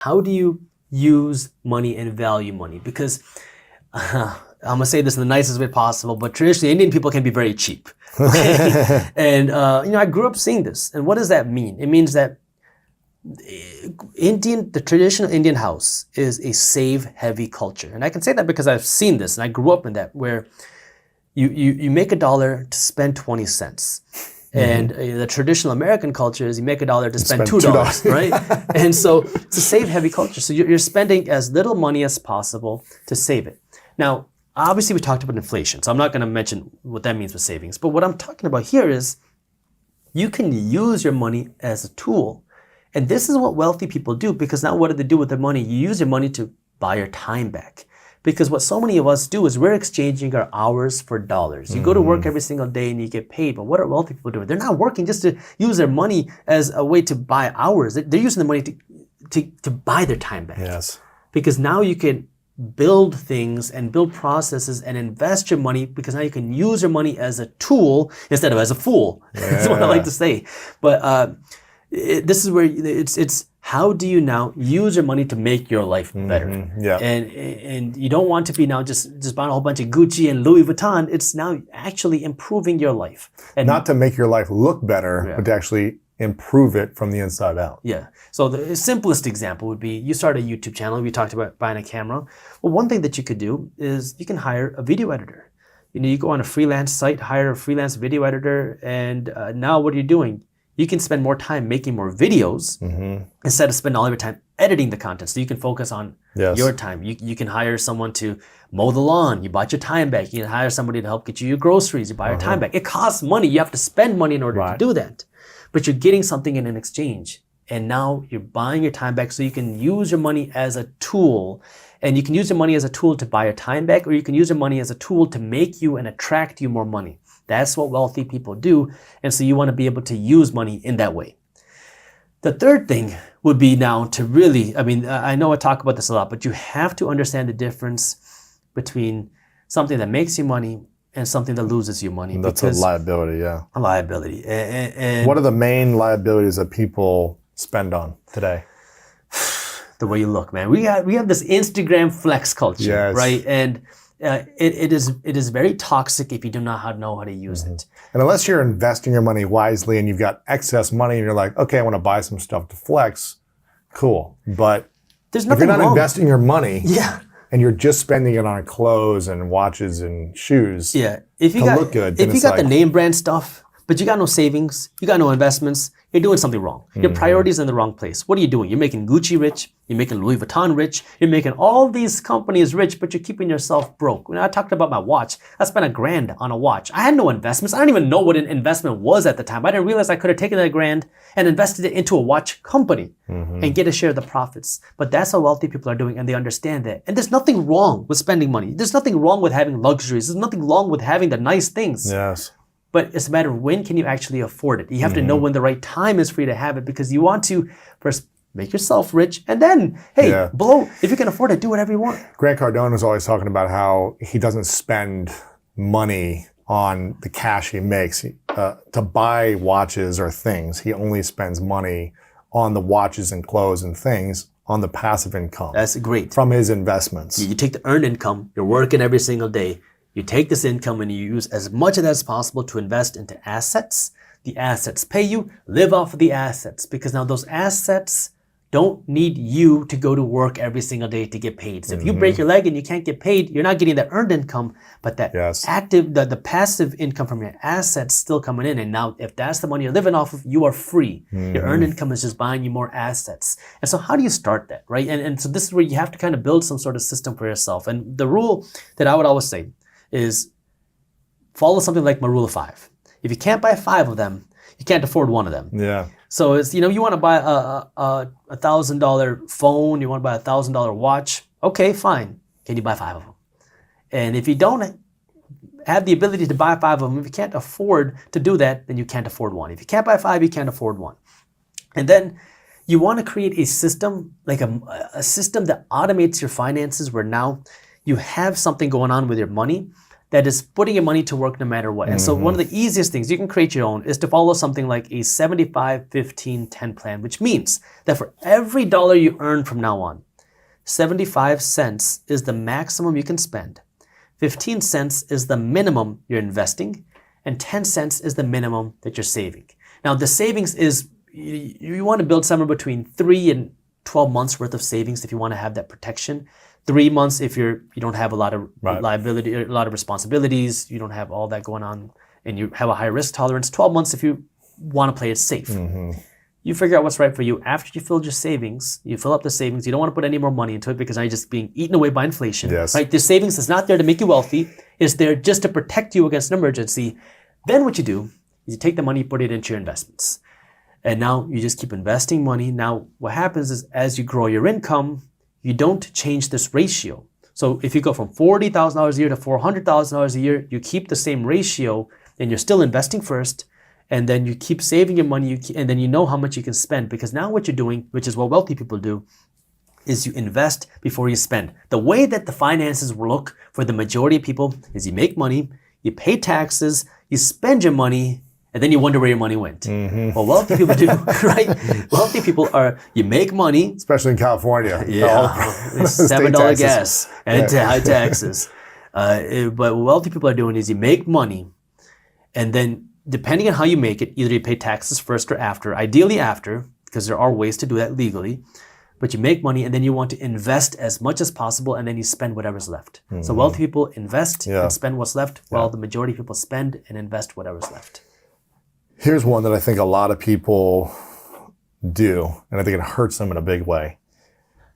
how do you use money and value money? Because I'm gonna say this in the nicest way possible, but traditionally Indian people can be very cheap. Okay? And I grew up seeing this. And what does that mean? It means that the traditional Indian house is a save-heavy culture. And I can say that because I've seen this and I grew up in that, where you make $1 to spend 20 cents. And the traditional American culture is you make $1 to spend $2, right? And so it's a save-heavy culture. So you're spending as little money as possible to save it. Now, obviously we talked about inflation, so I'm not going to mention what that means with savings. But what I'm talking about here is you can use your money as a tool. And this is what wealthy people do, because now what do they do with their money? You use your money to buy your time back. Because what so many of us do is we're exchanging our hours for dollars. You go to work every single day and you get paid, but what are wealthy people doing? They're not working just to use their money as a way to buy hours. They're using the money to buy their time back. Yes. Because now you can build things and build processes and invest your money, because now you can use your money as a tool instead of as a fool. Yeah. That's what I like to say. But this is where it's how do you now use your money to make your life better? Yeah. And you don't want to be now just buying a whole bunch of Gucci and Louis Vuitton. It's now actually improving your life. And not to make your life look better, but to actually improve it from the inside out. Yeah. So the simplest example would be you start a YouTube channel. We talked about buying a camera. Well, one thing that you could do is you can hire a video editor. You go on a freelance site, hire a freelance video editor, and now what are you doing? You can spend more time making more videos instead of spending all of your time editing the content. So you can focus on your time. You can hire someone to mow the lawn. You bought your time back. You can hire somebody to help get you your groceries. You buy your time back. It costs money. You have to spend money in order to do that. But you're getting something in an exchange. And now you're buying your time back, so you can use your money as a tool. And you can use your money as a tool to buy your time back, or you can use your money as a tool to make you and attract you more money. That's what wealthy people do. And so you want to be able to use money in that way. The third thing would be now to really, I know I talk about this a lot, but you have to understand the difference between something that makes you money and something that loses you money. And that's a liability, yeah. A liability. And what are the main liabilities that people spend on today? The way you look, man. We have this Instagram flex culture, right? And it is very toxic if you do not know how to use it. And unless you're investing your money wisely and you've got excess money and you're like, okay, I want to buy some stuff to flex, cool. But if you're not investing your money, yeah, and you're just spending it on clothes and watches and shoes, if you look good, if you got the name brand stuff, but you got no savings, you got no investments, you're doing something wrong. Your priorities are in the wrong place. What are you doing? You're making Gucci rich. You're making Louis Vuitton rich. You're making all these companies rich, but you're keeping yourself broke. When I talked about my watch, I spent $1,000 on a watch. I had no investments. I don't even know what an investment was at the time. I didn't realize I could have taken that $1,000 and invested it into a watch company and get a share of the profits. But that's how wealthy people are doing, and they understand that. And there's nothing wrong with spending money. There's nothing wrong with having luxuries. There's nothing wrong with having the nice things. Yes. But it's a matter of when can you actually afford it. You have to know when the right time is for you to have it, because you want to first make yourself rich and then, if you can afford it, do whatever you want. Grant Cardone was always talking about how he doesn't spend money on the cash he makes to buy watches or things. He only spends money on the watches and clothes and things on the passive income. That's great. From his investments. You take the earned income, you're working every single day. You take this income and you use as much of that as possible to invest into assets. The assets pay you, live off of the assets, because now those assets don't need you to go to work every single day to get paid. So if you break your leg and you can't get paid, you're not getting that earned income, but that the passive income from your assets still coming in. And now if that's the money you're living off of, you are free. Your earned income is just buying you more assets. And so how do you start that, right? And so this is where you have to kind of build some sort of system for yourself. And the rule that I would always say is follow something like my rule of 5. If you can't buy 5 of them, you can't afford one of them. Yeah. So it's, you want to buy a $1,000 phone, you want to buy a $1,000 watch. Okay, fine. Can you buy 5 of them? And if you don't have the ability to buy 5 of them, if you can't afford to do that, then you can't afford one. If you can't buy 5, you can't afford one. And then you want to create a system, like a system that automates your finances, where now you have something going on with your money that is putting your money to work no matter what. And so one of the easiest things, you can create your own, is to follow something like a 75-15-10 plan, which means that for every dollar you earn from now on, 75 cents is the maximum you can spend, 15 cents is the minimum you're investing, and 10 cents is the minimum that you're saving. Now the savings is, you want to build somewhere between 3 and 12 months worth of savings if you want to have that protection. 3 months if you don't have a lot of liability, a lot of responsibilities, you don't have all that going on, and you have a high risk tolerance. 12 months if you want to play it safe. You figure out what's right for you. After you filled your savings, you fill up the savings. You don't want to put any more money into it because now you're just being eaten away by inflation. Right? This savings is not there to make you wealthy. It's there just to protect you against an emergency. Then what you do is you take the money, put it into your investments. And now you just keep investing money. Now what happens is as you grow your income, you don't change this ratio. So if you go from $40,000 a year to $400,000 a year, you keep the same ratio and you're still investing first. And then you keep saving your money, and then you know how much you can spend, because now what you're doing, which is what wealthy people do, is you invest before you spend. The way that the finances look for the majority of people is you make money, you pay taxes, you spend your money, and then you wonder where your money went. Well, wealthy people do, right? Wealthy people are, you make money. Especially in California. It's $7 gas and high taxes. But what wealthy people are doing is you make money, and then depending on how you make it, either you pay taxes first or after, ideally after, because there are ways to do that legally, but you make money and then you want to invest as much as possible and then you spend whatever's left. So wealthy people invest and spend what's left, while the majority of people spend and invest whatever's left. Here's one that I think a lot of people do, and I think it hurts them in a big way.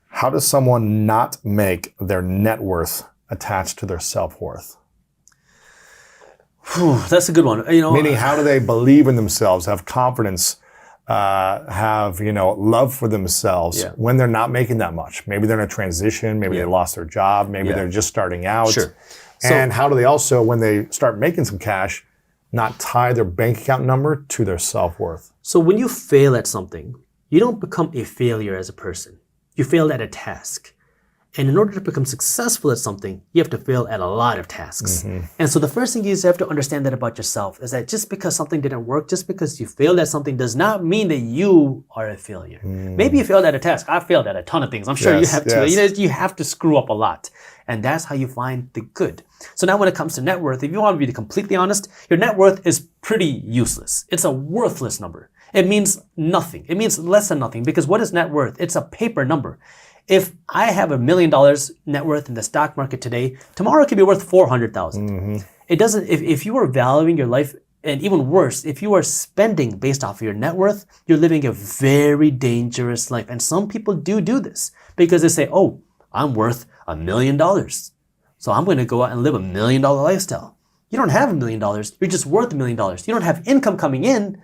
How does someone not make their net worth attached to their self-worth? That's a good one. Meaning, how do they believe in themselves, have confidence, have love for themselves when they're not making that much? Maybe they're in a transition. Maybe they lost their job. Maybe they're just starting out. And how do they also, when they start making some cash, not tie their bank account number to their self-worth? So when you fail at something, you don't become a failure as a person. You failed at a task. And in order to become successful at something, you have to fail at a lot of tasks. And so the first thing is you have to understand that about yourself, is that just because something didn't work, just because you failed at something does not mean that you are a failure. Maybe you failed at a task. I failed at a ton of things. I'm sure you have too. You have to screw up a lot. And that's how you find the good. So now when it comes to net worth, if you want to be completely honest, your net worth is pretty useless. It's a worthless number. It means nothing. It means less than nothing, because what is net worth? It's a paper number. If I have $1 million net worth in the stock market today, tomorrow it could be worth 400,000. It doesn't, if you are valuing your life, and even worse, if you are spending based off of your net worth, you're living a very dangerous life. And some people do this because they say, oh, I'm worth $1 million. So I'm going to go out and live $1 million lifestyle. You don't have $1 million. You're just worth $1 million. You don't have income coming in.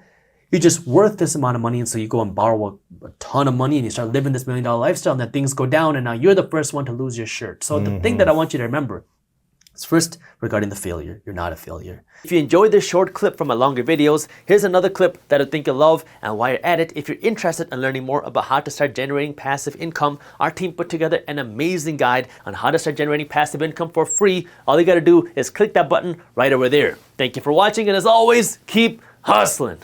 You're just worth this amount of money, and so you go and borrow a ton of money and you start living this $1 million lifestyle, and then things go down and now you're the first one to lose your shirt. So the thing that I want you to remember is, first, regarding the failure, you're not a failure. If you enjoyed this short clip from my longer videos, here's another clip that I think you'll love. And while you're at it, if you're interested in learning more about how to start generating passive income, our team put together an amazing guide on how to start generating passive income for free. All you gotta do is click that button right over there. Thank you for watching, and as always, keep hustling.